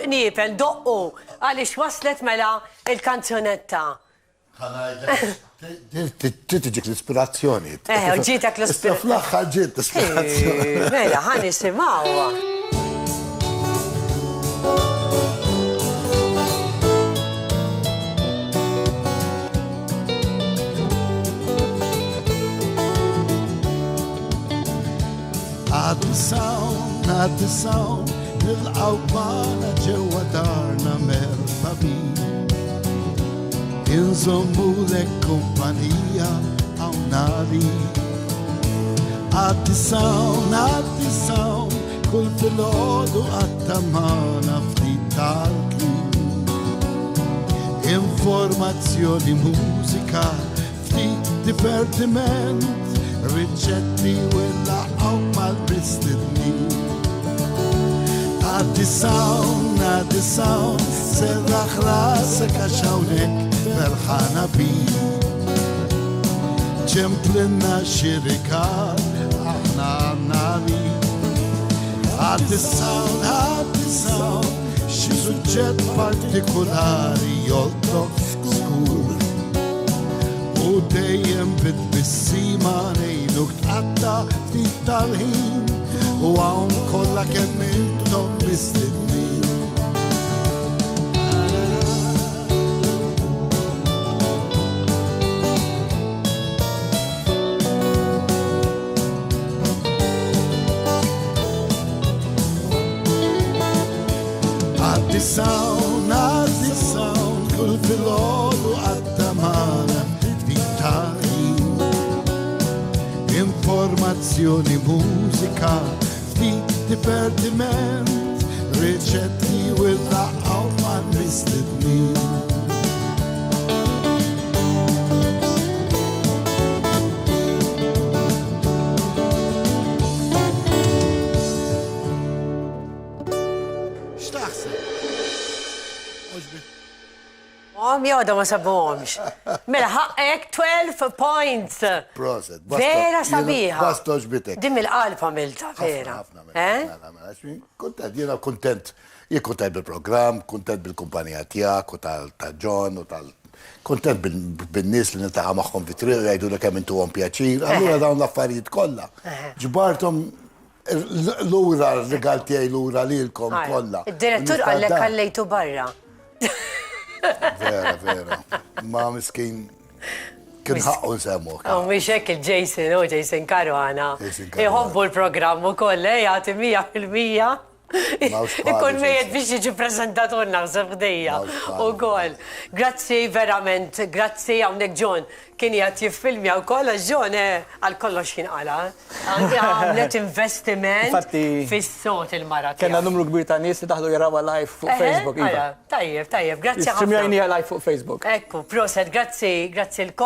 Niepen, doqqu, għaliex waslet mela il-kanzunetta. Tiġik l-ispirazzjoni. Ġitek l-ispirazzjoni. Fl-axħar ġiet l-ispirazzjoni. Mela, ħan nisimawa. Għaddi sawn, nil-qawbana ġewa darna merbabin. Inżommu lek kumpanija għaw nari. Għaddi sawn, kull fil-ħodu għattamana ftit tal-klim. Informazzjoni, mużika, ftit divertiment, riċetti u l-laqaw mal-bistidni. Għaddi sawn, serraħ rasek għaxawnek ferħana bi. ċemplinna xirikar, aħna għannari. Għaddi sawn, xi suġġett partikolari joltok skur. U dejjem bit-bissima nejluk tqatta ftit tal-ħin u għawn kolla kemm intom mistednin. Għaddi sawn, kull fil-ħodu għattamana informazzjoni, mużika, ftit divertiment, riċetti u l-laqaw man mistednin. X'taħseb? Joda ma sabuħomx. Mela ħaqqek 12 points. Proset. Vera sabiħa. Basta ġbitek. Dim il-qalb għamilta, vera. Kontent, jena kontent. Jien kontent bil-program, kontent bil-kumpanija tijak, u tal-John, u kontent bil-nis li niltaqa maħħom vitri, għajdu li kemm intu għom pjaċir. Allura dawn l-affarijiet kollha. Ġbartom l-ura, r-regal tijaj l-ura li l-kom kollha. Id-direttur għallek għallejtu barra. Vera. Ma miskin kien ħaqqu nsemmu. Mux hekk il-Jason Caruana. Iħobbu l-programmu kolle, jgħati 100%. Ikun mejed biex jiġi prezentatur naħseb ħdejja. U kol. Grazzi verament, grazzi għawnek John. Kien jgħat jiffilmja u koll, John għal-kollox kien għala. Għamlet investiment fis-sot il-mara. Kena numru kbir ta' nies li daħlu jarawa live fuq Facebook. Tajjeb, grazzi ħafna. Streamjajnija live fuq Facebook. Ekku, proset, grazzi l-koll.